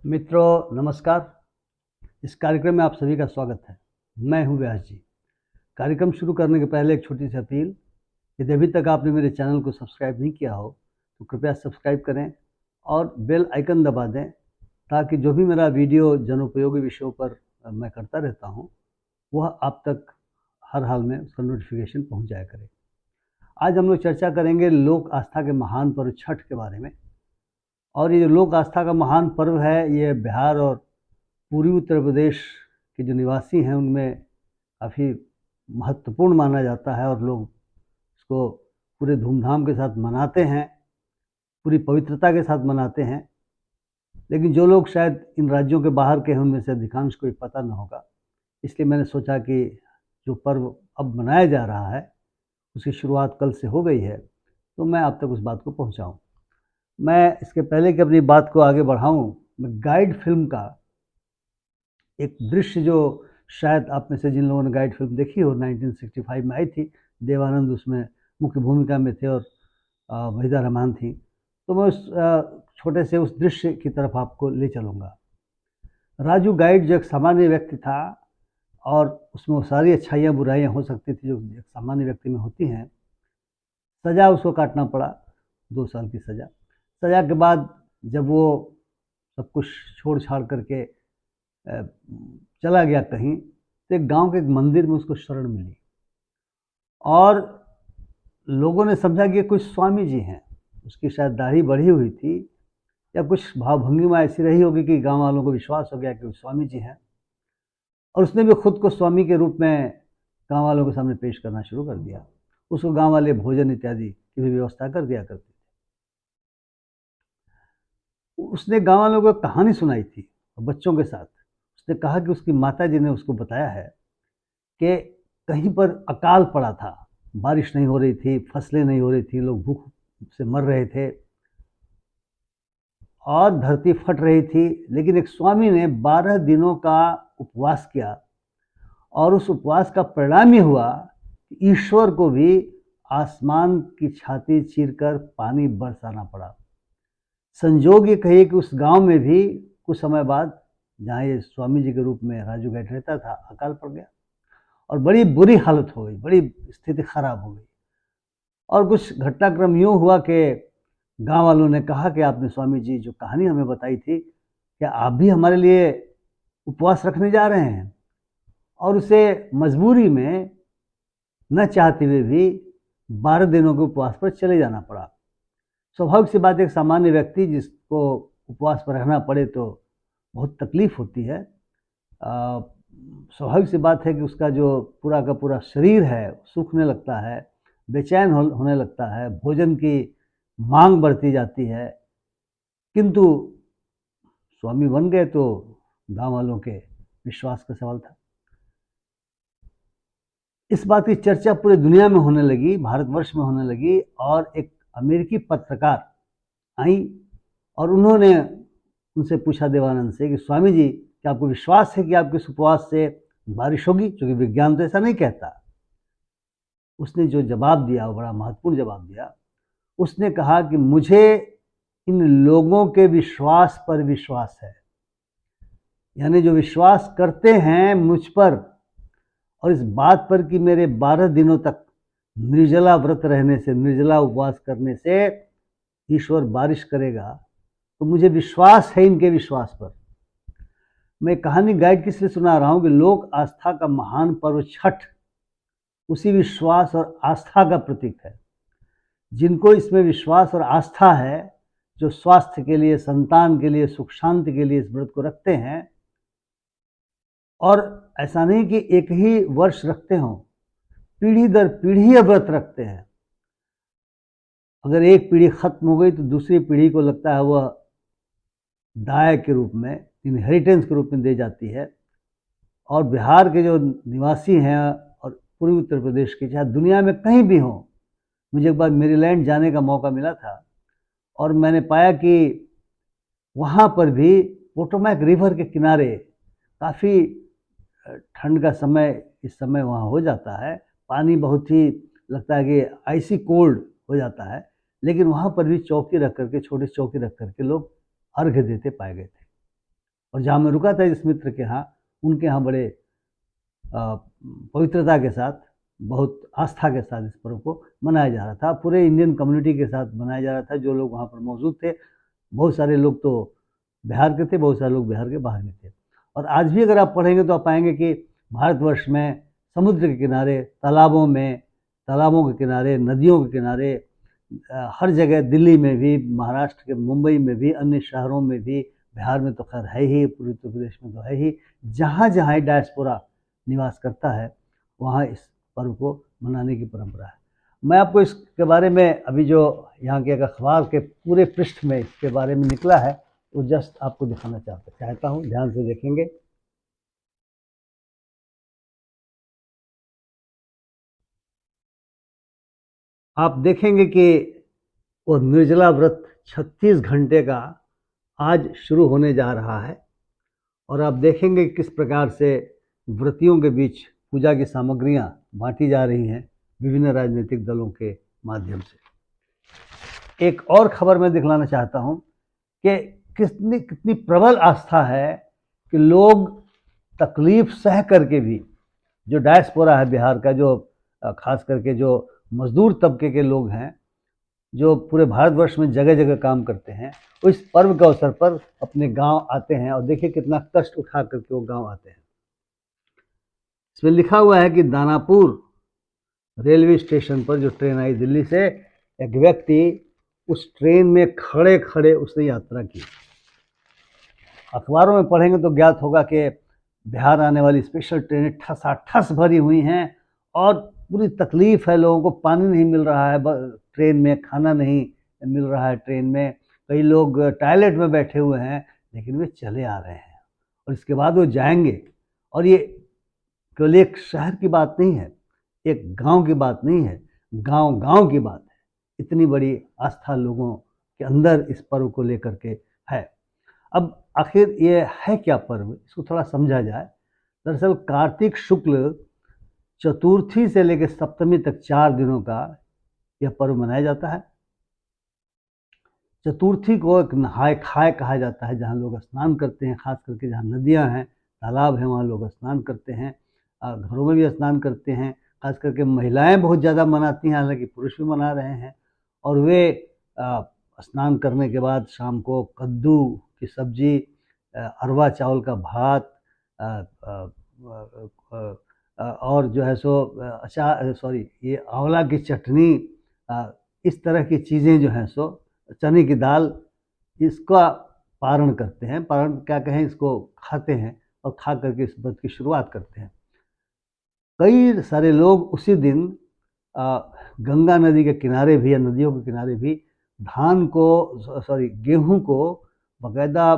मित्रों नमस्कार। इस कार्यक्रम में आप सभी का स्वागत है। मैं हूं व्यास जी। कार्यक्रम शुरू करने के पहले एक छोटी सी अपील, यदि अभी तक आपने मेरे चैनल को सब्सक्राइब नहीं किया हो तो कृपया सब्सक्राइब करें और बेल आइकन दबा दें, ताकि जो भी मेरा वीडियो जनोपयोगी विषयों पर मैं करता रहता हूं वह आप तक हर हाल में उसका नोटिफिकेशन पहुंच जाया करे। आज हम लोग चर्चा करेंगे लोक आस्था के महान पर्व छठ के बारे में। और ये जो लोक आस्था का महान पर्व है, ये बिहार और पूर्वी उत्तर प्रदेश के जो निवासी हैं उनमें काफ़ी महत्वपूर्ण माना जाता है और लोग इसको पूरे धूमधाम के साथ मनाते हैं, पूरी पवित्रता के साथ मनाते हैं। लेकिन जो लोग शायद इन राज्यों के बाहर के हैं उनमें से अधिकांश को ये पता न होगा, इसलिए मैंने सोचा कि जो पर्व अब मनाया जा रहा है उसकी शुरुआत कल से हो गई है, तो मैं आप तक उस बात को पहुंचाऊं। मैं इसके पहले कि अपनी बात को आगे बढ़ाऊं, मैं गाइड फिल्म का एक दृश्य, जो शायद आप में से जिन लोगों ने गाइड फिल्म देखी हो, 1965 में आई थी, देवानंद उसमें मुख्य भूमिका में थे और वहीदा रहमान थी, तो मैं उस छोटे से उस दृश्य की तरफ आपको ले चलूँगा। राजू गाइड जो एक सामान्य व्यक्ति था और उसमें वो सारी अच्छाइयाँ बुराइयाँ हो सकती थी जो एक सामान्य व्यक्ति में होती हैं। सज़ा उसको काटना पड़ा, 2 साल की सज़ा। सज़ा के बाद जब वो सब कुछ छोड़ छाड़ करके चला गया कहीं, तो एक गांव के एक मंदिर में उसको शरण मिली और लोगों ने समझा कि ये कुछ स्वामी जी हैं। उसकी शायद दाढ़ी बढ़ी हुई थी या कुछ भावभंगिमा ऐसी रही होगी कि गांव वालों को विश्वास हो गया कि वो स्वामी जी हैं, और उसने भी खुद को स्वामी के रूप में गांव वालों के सामने पेश करना शुरू कर दिया। उसको गांव वाले भोजन इत्यादि की भी व्यवस्था कर दिया करते थे। उसने गांव वालों को कहानी सुनाई थी बच्चों के साथ। उसने कहा कि उसकी माता जी ने उसको बताया है कि कहीं पर अकाल पड़ा था, बारिश नहीं हो रही थी, फसलें नहीं हो रही थी, लोग भूख से मर रहे थे और धरती फट रही थी। लेकिन एक स्वामी ने 12 दिनों का उपवास किया और उस उपवास का परिणाम ये हुआ कि ईश्वर को भी आसमान की छाती चीरकर पानी बरसाना पड़ा। संजोग ये कहिए कि उस गांव में भी कुछ समय बाद, जहाँ ये स्वामी जी के रूप में राजू गाइड रहता था, अकाल पड़ गया और बड़ी बुरी हालत हो गई, बड़ी स्थिति खराब हो गई। और कुछ घटनाक्रम यूँ हुआ कि गांव वालों ने कहा कि आपने स्वामी जी जो कहानी हमें बताई थी, क्या आप भी हमारे लिए उपवास रखने जा रहे हैं? और उसे मजबूरी में, न चाहते हुए भी, 12 दिनों के उपवास पर चले जाना पड़ा। स्वाभाविक सी बात है, एक सामान्य व्यक्ति जिसको उपवास पर रहना पड़े तो बहुत तकलीफ होती है। स्वाभाविक सी बात है कि उसका जो पूरा का पूरा शरीर है सूखने लगता है, बेचैन होने लगता है, भोजन की मांग बढ़ती जाती है। किंतु स्वामी बन गए तो गांव वालों के विश्वास का सवाल था। इस बात की चर्चा पूरी दुनिया में होने लगी, भारतवर्ष में होने लगी, और एक अमेरिकी पत्रकार आई और उन्होंने उनसे पूछा देवानंद से कि स्वामी जी, क्या आपको विश्वास है कि आपके इस उपवास से बारिश होगी? क्योंकि विज्ञान तो ऐसा नहीं कहता। उसने जो जवाब दिया वो बड़ा महत्वपूर्ण जवाब दिया। उसने कहा कि मुझे इन लोगों के विश्वास पर विश्वास है, यानी जो विश्वास करते हैं मुझ पर और इस बात पर कि मेरे 12 दिनों तक निर्जला व्रत रहने से, निर्जला उपवास करने से ईश्वर बारिश करेगा, तो मुझे विश्वास है इनके विश्वास पर। मैं कहानी गाइड किस लिए सुना रहा हूं कि लोक आस्था का महान पर्व छठ उसी विश्वास और आस्था का प्रतीक है। जिनको इसमें विश्वास और आस्था है, जो स्वास्थ्य के लिए, संतान के लिए, सुख शांति के लिए इस व्रत को रखते हैं, और ऐसा नहीं कि एक ही वर्ष रखते हों, पीढ़ी दर पीढ़ी ये व्रत रखते हैं। अगर एक पीढ़ी खत्म हो गई तो दूसरी पीढ़ी को लगता है वह दाय के रूप में, इनहेरिटेंस के रूप में दे जाती है। और बिहार के जो निवासी हैं और पूर्वी उत्तर प्रदेश के, चाहे दुनिया में कहीं भी हों, मुझे एक बार मेरीलैंड जाने का मौका मिला था और मैंने पाया कि वहाँ पर भी पोटोमैक रिवर के किनारे काफ़ी ठंड का समय इस समय वहाँ हो जाता है, पानी बहुत ही लगता है कि आइसी कोल्ड हो जाता है, लेकिन वहाँ पर भी चौकी रख करके, छोटी चौकी रख करके लोग अर्घ्य देते पाए गए थे। और जहाँ मैं रुका था जिस मित्र के यहाँ, उनके यहाँ बड़े पवित्रता के साथ, बहुत आस्था के साथ इस पर्व को मनाया जा रहा था। पूरे इंडियन कम्युनिटी के साथ मनाया जा रहा था। जो लोग वहाँ पर मौजूद थे, बहुत सारे लोग तो बिहार के थे, बहुत सारे लोग बिहार के बाहर भी थे। और आज भी अगर आप पढ़ेंगे तो आप पाएंगे कि भारतवर्ष में समुद्र के किनारे, तालाबों के किनारे, नदियों के किनारे, हर जगह, दिल्ली में भी, महाराष्ट्र के मुंबई में भी, अन्य शहरों में भी, बिहार में तो खैर है ही, पूरे उत्तर प्रदेश में तो है ही, जहाँ जहाँ डायस्पोरा निवास करता है वहाँ इस पर्व को मनाने की परंपरा है। मैं आपको इसके बारे में अभी जो यहाँ के एक अखबार के पूरे पृष्ठ में इसके बारे में निकला है वो जस्ट आपको दिखाना चाहता हूँ, ध्यान से देखेंगे। आप देखेंगे कि वो निर्जला व्रत 36 घंटे का आज शुरू होने जा रहा है और आप देखेंगे किस प्रकार से व्रतियों के बीच पूजा की सामग्रियां बांटी जा रही हैं विभिन्न राजनीतिक दलों के माध्यम से। एक और खबर मैं दिखलाना चाहता हूं कि कितनी प्रबल आस्था है कि लोग तकलीफ सह करके भी, जो डायस्पोरा है बिहार का, जो खास करके जो मजदूर तबके के लोग हैं, जो पूरे भारतवर्ष में जगह जगह काम करते हैं, वो इस पर्व के अवसर पर अपने गांव आते हैं और देखिए कितना कष्ट उठा करके वो गांव आते हैं। इसमें लिखा हुआ है कि दानापुर रेलवे स्टेशन पर जो ट्रेन आई दिल्ली से, एक व्यक्ति उस ट्रेन में खड़े खड़े उसने यात्रा की। अखबारों में पढ़ेंगे तो ज्ञात होगा कि बिहार आने वाली स्पेशल ट्रेनें ठसाठस भरी हुई हैं और पूरी तकलीफ है, लोगों को पानी नहीं मिल रहा है ट्रेन में, खाना नहीं मिल रहा है ट्रेन में, कई लोग टॉयलेट में बैठे हुए हैं, लेकिन वे चले आ रहे हैं और इसके बाद वो जाएंगे। और ये केवल एक शहर की बात नहीं है, एक गांव की बात नहीं है, गांव गांव की बात है। इतनी बड़ी आस्था लोगों के अंदर इस पर्व को लेकर के है। अब आखिर ये है क्या पर्व, इसको थोड़ा समझा जाए। दरअसल कार्तिक शुक्ल चतुर्थी से लेकर सप्तमी तक 4 दिनों का यह पर्व मनाया जाता है। चतुर्थी को एक नहाय खाए कहा जाता है, जहाँ लोग स्नान करते हैं, खास करके जहाँ नदियाँ हैं, तालाब हैं, वहाँ लोग स्नान करते हैं, घरों में भी स्नान करते हैं। खास करके महिलाएं बहुत ज़्यादा मनाती हैं, हालांकि पुरुष भी मना रहे हैं। और वे स्नान करने के बाद शाम को कद्दू की सब्जी, अरवा चावल का भात, और जो है सो ये आंवला की चटनी, इस तरह की चीज़ें जो हैं सो, चने की दाल, इसका पारण करते हैं। पारण क्या कहें, इसको खाते हैं और खा करके इस व्रत की शुरुआत करते हैं। कई सारे लोग उसी दिन गंगा नदी के किनारे भी या नदियों के किनारे भी गेहूं को बाकायदा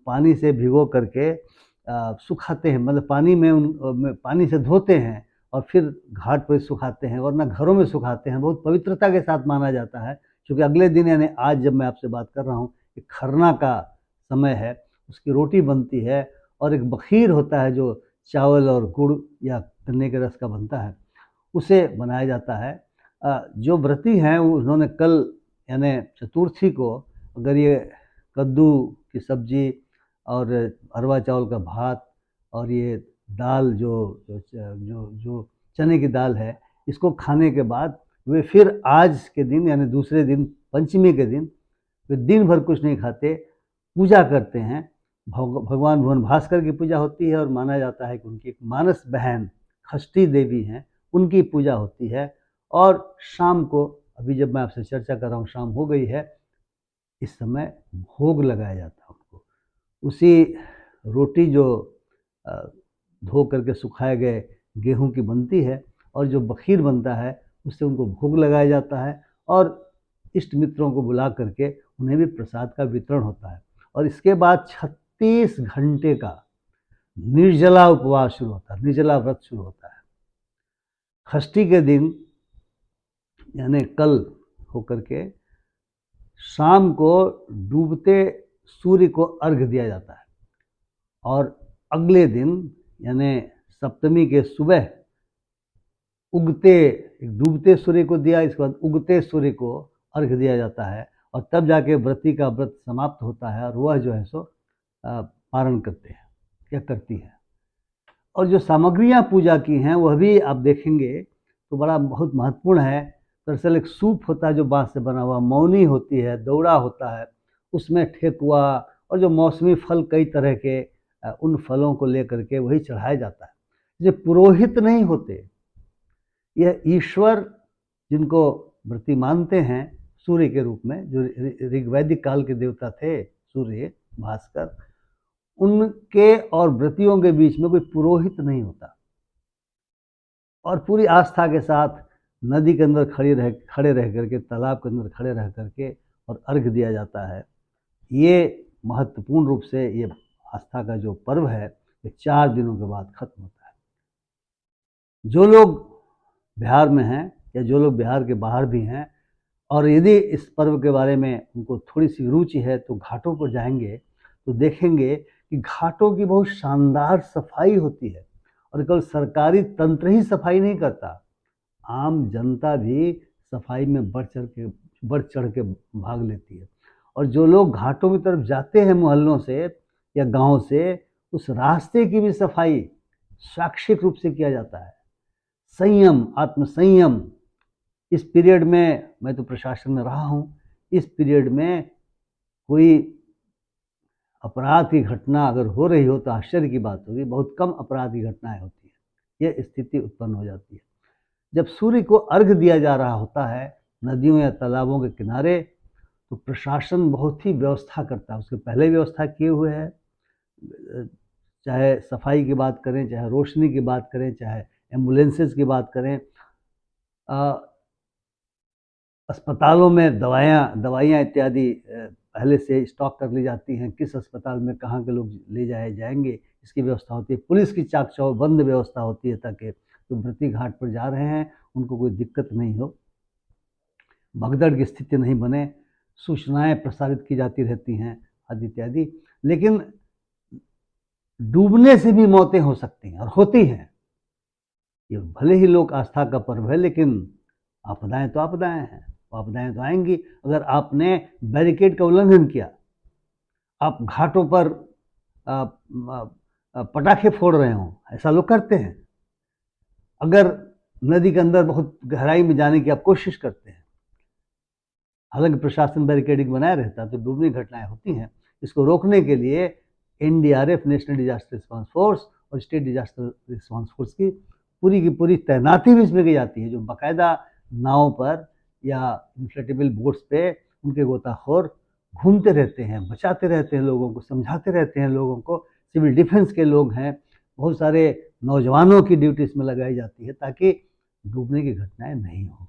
पानी से भिगो करके सुखाते हैं, मतलब पानी से धोते हैं और फिर घाट पर सुखाते हैं, वरना घरों में सुखाते हैं। बहुत पवित्रता के साथ माना जाता है, क्योंकि अगले दिन यानी आज जब मैं आपसे बात कर रहा हूँ, एक खरना का समय है, उसकी रोटी बनती है और एक बखीर होता है जो चावल और गुड़ या गन्ने के रस का बनता है, उसे बनाया जाता है। जो व्रती हैं उन्होंने कल यानी चतुर्थी को अगर ये कद्दू की सब्जी और अरवा चावल का भात और ये दाल जो जो जो, जो चने की दाल है, इसको खाने के बाद वे फिर आज के दिन यानी दूसरे दिन पंचमी के दिन वे दिन भर कुछ नहीं खाते, पूजा करते हैं। भगवान भुवन भास्कर की पूजा होती है और माना जाता है कि उनकी एक मानस बहन खष्टी देवी हैं, उनकी पूजा होती है। और शाम को, अभी जब मैं आपसे चर्चा कर रहा हूँ शाम हो गई है, इस समय भोग लगाया जाता है उनको। उसी रोटी जो धो करके सुखाए गए गेहूं की बनती है और जो बखीर बनता है उससे उनको भोग लगाया जाता है और इष्ट मित्रों को बुला करके उन्हें भी प्रसाद का वितरण होता है। और इसके बाद 36 घंटे का निर्जला उपवास शुरू होता है, निर्जला व्रत शुरू होता है। षष्ठी के दिन यानी कल होकर के शाम को डूबते सूर्य को अर्घ्य दिया जाता है और अगले दिन यानी सप्तमी के सुबह डूबते सूर्य को दिया, इसके बाद उगते सूर्य को अर्घ्य दिया जाता है और तब जाके व्रती का व्रत समाप्त होता है और वह जो है सो पारण करते हैं या करती है। और जो सामग्रियां पूजा की हैं वह भी आप देखेंगे तो बड़ा बहुत महत्वपूर्ण है। दरअसल एक सूप होता है जो बांस से बना हुआ, मौनी होती है, दौड़ा होता है, उसमें ठेकुआ और जो मौसमी फल कई तरह के उन फलों को लेकर के वही चढ़ाया जाता है। ये पुरोहित नहीं होते, यह ईश्वर जिनको व्रती मानते हैं सूर्य के रूप में, जो ऋग्वैदिक काल के देवता थे सूर्य भास्कर, उनके और व्रतियों के बीच में कोई पुरोहित नहीं होता। और पूरी आस्था के साथ नदी के अंदर खड़े रह करके, तालाब के अंदर खड़े रह करके और अर्घ दिया जाता है। ये महत्वपूर्ण रूप से ये आस्था का जो पर्व है ये 4 दिनों के बाद खत्म होता है। जो लोग बिहार में हैं या जो लोग बिहार के बाहर भी हैं और यदि इस पर्व के बारे में उनको थोड़ी सी रुचि है तो घाटों पर जाएंगे तो देखेंगे कि घाटों की बहुत शानदार सफाई होती है। और केवल सरकारी तंत्र ही सफाई नहीं करता, आम जनता भी सफाई में बढ़ चढ़ के भाग लेती है। और जो लोग घाटों की तरफ जाते हैं मोहल्लों से या गांव से, उस रास्ते की भी सफाई शैक्षिक रूप से किया जाता है। संयम, आत्मसंयम। इस पीरियड में, मैं तो प्रशासन में रहा हूँ, इस पीरियड में कोई अपराध की घटना अगर हो रही हो तो आश्चर्य की बात होगी, बहुत कम अपराध की घटनाएं होती है। यह स्थिति उत्पन्न हो जाती है जब सूर्य को अर्घ दिया जा रहा होता है नदियों या तालाबों के किनारे, तो प्रशासन बहुत ही व्यवस्था करता है। उसके पहले व्यवस्था किए हुए है, चाहे सफाई की बात करें, चाहे रोशनी की बात करें, चाहे एम्बुलेंसेस की बात करें, अस्पतालों में दवाइयाँ इत्यादि पहले से स्टॉक कर ली जाती हैं। किस अस्पताल में कहाँ के लोग ले जाएंगे इसकी व्यवस्था होती है। पुलिस की चाक चौबंद व्यवस्था होती है ताकि जो व्रती घाट पर जा रहे हैं उनको कोई दिक्कत नहीं हो, भगदड़ की स्थिति नहीं बने, सूचनाएं प्रसारित की जाती रहती हैं आदि इत्यादि। लेकिन डूबने से भी मौतें हो सकती हैं और होती हैं। ये भले ही लोक आस्था का पर्व है, लेकिन आपदाएं तो आपदाएं हैं, आपदाएं तो आएंगी। अगर आपने बैरिकेड का उल्लंघन किया, आप घाटों पर पटाखे फोड़ रहे हो, ऐसा लोग करते हैं। अगर नदी के अंदर बहुत गहराई में जाने की आप कोशिश करते हैं, हालांकि प्रशासन बैरिकेडिंग बनाए रहता है, तो डूबने की घटनाएं होती हैं। इसको रोकने के लिए NDRF, national disaster response force, और स्टेट डिजास्टर रिस्पांस फोर्स की पूरी तैनाती भी इसमें की जाती है, जो बाकायदा नाव पर या इन्फ्लेटेबल बोट्स पे उनके गोताखोर घूमते रहते हैं, बचाते रहते हैं लोगों को, समझाते रहते हैं लोगों को। सिविल डिफेंस के लोग हैं, बहुत सारे नौजवानों की ड्यूटी इसमें लगाई जाती है ताकि डूबने की घटनाएं नहीं हो,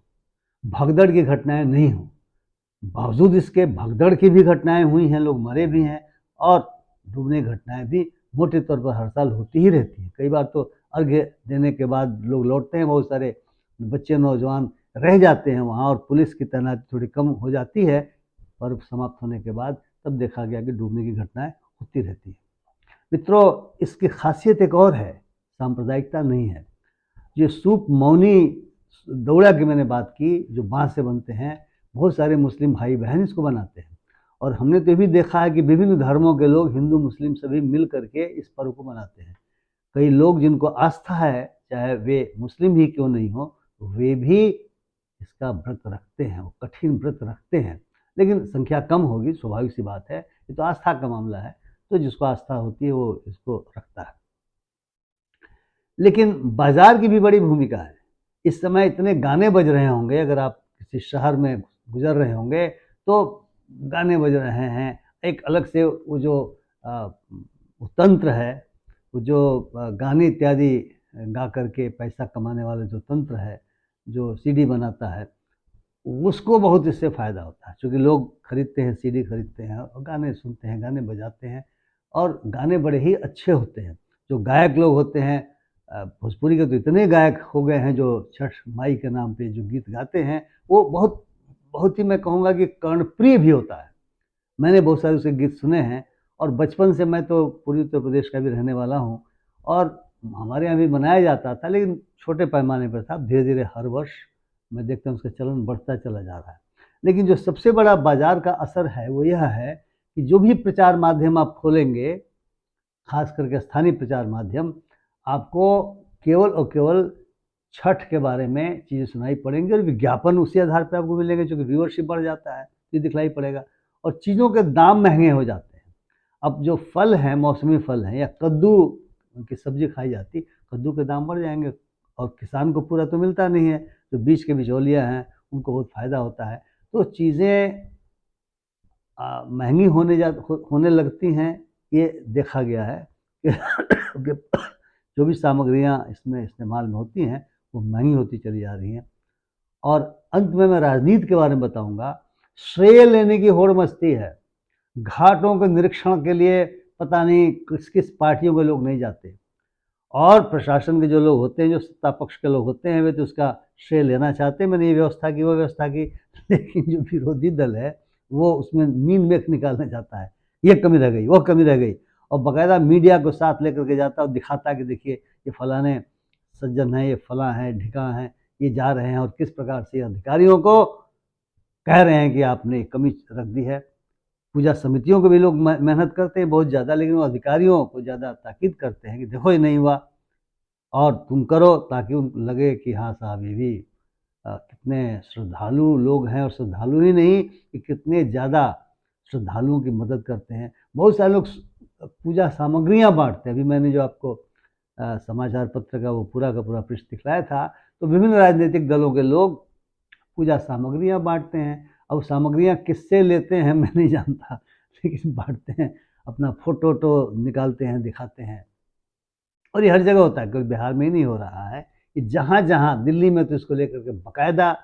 भगदड़ की घटनाएं नहीं हो। बावजूद इसके भगदड़ की भी घटनाएं हुई हैं, लोग मरे भी हैं, और डूबने की घटनाएं भी मोटे तौर पर हर साल होती ही रहती हैं। कई बार तो अर्घ्य देने के बाद लोग लौटते हैं, बहुत सारे बच्चे नौजवान रह जाते हैं वहाँ, और पुलिस की तैनाती थोड़ी कम हो जाती है। पर्व समाप्त होने के बाद तब देखा गया कि डूबने की घटनाएं होती रहती है। मित्रों, इसकी खासियत एक और है, सांप्रदायिकता नहीं है। ये सूप, मौनी, दौड़ा की मैंने बात की, जो बांस से बनते हैं, बहुत सारे मुस्लिम भाई बहन इसको बनाते हैं। और हमने तो ये भी देखा है कि विभिन्न धर्मों के लोग, हिंदू मुस्लिम सभी मिल करके इस पर्व को मनाते हैं। कई लोग जिनको आस्था है, चाहे वे मुस्लिम ही क्यों नहीं हो, वे भी इसका व्रत रखते हैं, वो कठिन व्रत रखते हैं। लेकिन संख्या कम होगी, स्वाभाविक सी बात है, ये तो आस्था का मामला है, तो जिसको आस्था होती है वो इसको रखता है। लेकिन बाजार की भी बड़ी भूमिका है। इस समय इतने गाने बज रहे होंगे, अगर आप किसी शहर में गुजर रहे होंगे तो गाने बज रहे हैं। एक अलग से वो जो वो तंत्र है, वो जो गाने इत्यादि गा करके पैसा कमाने वाला जो तंत्र है, जो सीडी बनाता है, उसको बहुत इससे फ़ायदा होता है, क्योंकि लोग खरीदते हैं, सीडी खरीदते हैं और गाने सुनते हैं, गाने बजाते हैं, और गाने बड़े ही अच्छे होते हैं। जो गायक लोग होते हैं, भोजपुरी के तो इतने गायक हो गए हैं जो छठ माई के नाम पे जो गीत गाते हैं, वो बहुत बहुत ही, मैं कहूँगा कि कर्णप्रिय भी होता है। मैंने बहुत सारे उसके गीत सुने हैं, और बचपन से मैं तो पूर्वी उत्तर प्रदेश का भी रहने वाला हूँ, और हमारे यहाँ भी मनाया जाता था, लेकिन छोटे पैमाने पर था। धीरे धीरे हर वर्ष मैं देखता हूँ उसका चलन बढ़ता चला जा रहा है। लेकिन जो सबसे बड़ा बाजार का असर है वो यह है कि जो भी प्रचार माध्यम आप खोलेंगे, खास करके स्थानीय प्रचार माध्यम आपको केवल और केवल छठ के बारे में चीज़ें सुनाई पड़ेंगी और विज्ञापन उसी आधार पर आपको मिलेंगे, क्योंकि व्यूअरशिप बढ़ जाता है, ये दिखलाई पड़ेगा। और चीज़ों के दाम महंगे हो जाते हैं। अब जो फल हैं, मौसमी फल हैं, या कद्दू की सब्जी खाई जाती, कद्दू के दाम बढ़ जाएंगे और किसान को पूरा तो मिलता नहीं है, जो बीच के बिचौलिया हैं उनको बहुत फ़ायदा होता है। तो चीज़ें महंगी होने लगती हैं, ये देखा गया है कि जो भी सामग्रियाँ इसमें इस्तेमाल में होती हैं वो महंगी होती चली जा रही हैं। और अंत में मैं राजनीति के बारे में बताऊंगा। श्रेय लेने की होड़ मचती है। घाटों के निरीक्षण के लिए पता नहीं किस किस पार्टियों के लोग नहीं जाते, और प्रशासन के जो लोग होते हैं, जो सत्ता पक्ष के लोग होते हैं, वे तो उसका श्रेय लेना चाहते हैं, मैंने ये व्यवस्था की, वो व्यवस्था की, लेकिन जो विरोधी दल है वो उसमें मीन मेख निकालना चाहता है, ये कमी रह गई, वो कमी रह गई, और बाकायदा मीडिया को साथ लेकर के जाता है और दिखाता है कि देखिए ये फलाने सज्जन हैं, ये फला हैं, ढिका हैं, ये जा रहे हैं और किस प्रकार से अधिकारियों को कह रहे हैं कि आपने कमी रख दी है। पूजा समितियों को भी लोग मेहनत करते हैं बहुत ज़्यादा, लेकिन वो अधिकारियों को ज़्यादा ताकीद करते हैं कि देखो ये नहीं हुआ और तुम करो, ताकि उनको लगे कि हाँ साहब ये भी कितने श्रद्धालु लोग हैं, और श्रद्धालु ही नहीं कि कितने ज़्यादा श्रद्धालुओं की मदद करते हैं। बहुत सारे लोग पूजा सामग्रियाँ बांटते हैं। अभी मैंने जो आपको समाचार पत्र का वो पूरा का पूरा पृष्ठ दिखलाया था, तो विभिन्न राजनीतिक दलों के लोग पूजा सामग्रियाँ बांटते हैं। अब सामग्रियाँ किससे लेते हैं मैं नहीं जानता, लेकिन बांटते हैं, अपना फोटो निकालते हैं, दिखाते हैं। और ये हर जगह होता है, क्योंकि बिहार में ही नहीं हो रहा है, कि जहाँ जहाँ, दिल्ली में तो इसको लेकर के बाकायदा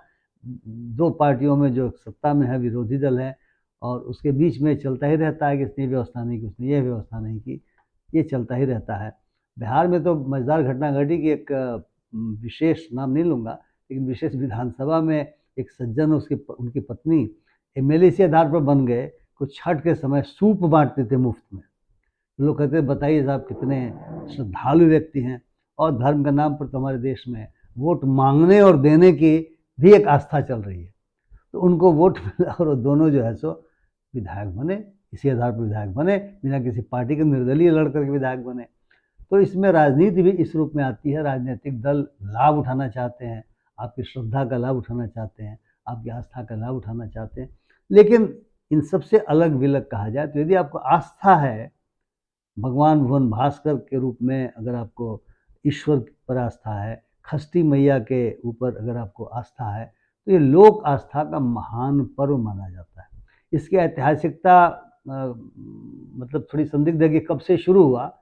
दो पार्टियों में जो सत्ता में है विरोधी दल है, और उसके बीच में चलता ही रहता है कि इसने व्यवस्था नहीं की, उसने ये व्यवस्था नहीं की, ये चलता ही रहता है। बिहार में तो मज़ेदार घटना घटी कि एक विशेष नाम नहीं लूँगा, लेकिन विशेष विधानसभा में एक सज्जन उनकी पत्नी एमएलए इसी आधार पर बन गए, कुछ छठ के समय सूप बांटते थे मुफ्त में। लोग कहते हैं बताइए साहब कितने श्रद्धालु व्यक्ति हैं, और धर्म के नाम पर तो हमारे देश में वोट मांगने और देने की भी एक आस्था चल रही है। तो उनको वोट मिला और वो दोनों जो है सो विधायक बने, इसी आधार पर विधायक बने, बिना किसी पार्टी के निर्दलीय लड़ करके विधायक बने। तो इसमें राजनीति भी इस रूप में आती है। राजनीतिक दल लाभ उठाना चाहते हैं, आपकी श्रद्धा का लाभ उठाना चाहते हैं, आपकी आस्था का लाभ उठाना चाहते हैं। लेकिन इन सबसे अलग विलग कहा जाए तो यदि आपको आस्था है, भगवान भुवन भास्कर के रूप में अगर आपको ईश्वर पर आस्था है, खष्टी मैया के ऊपर अगर आपको आस्था है, तो ये लोक आस्था का महान पर्व माना जाता है। इसकी ऐतिहासिकता मतलब थोड़ी संदिग्ध है कि कब से शुरू हुआ,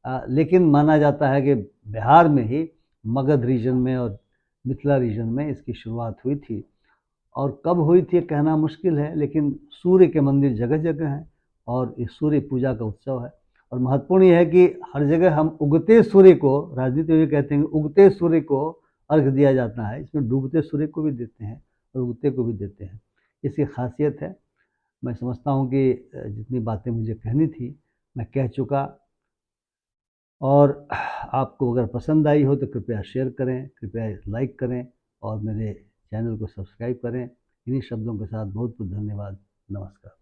लेकिन माना जाता है कि बिहार में ही मगध रीजन में और मिथिला रीजन में इसकी शुरुआत हुई थी। और कब हुई थी कहना मुश्किल है, लेकिन सूर्य के मंदिर जगह जगह हैं और ये सूर्य पूजा का उत्सव है। और महत्वपूर्ण ये है कि हर जगह हम उगते सूर्य को, राजनीति में कहते हैं उगते सूर्य को अर्घ दिया जाता है, इसमें डूबते सूर्य को भी देते हैं और उगते को भी देते हैं। इसकी खासियत है। मैं समझता हूँ कि जितनी बातें मुझे कहनी थी मैं कह चुका, और आपको अगर पसंद आई हो तो कृपया शेयर करें, कृपया लाइक करें और मेरे चैनल को सब्सक्राइब करें। इन्हीं शब्दों के साथ बहुत बहुत धन्यवाद। नमस्कार।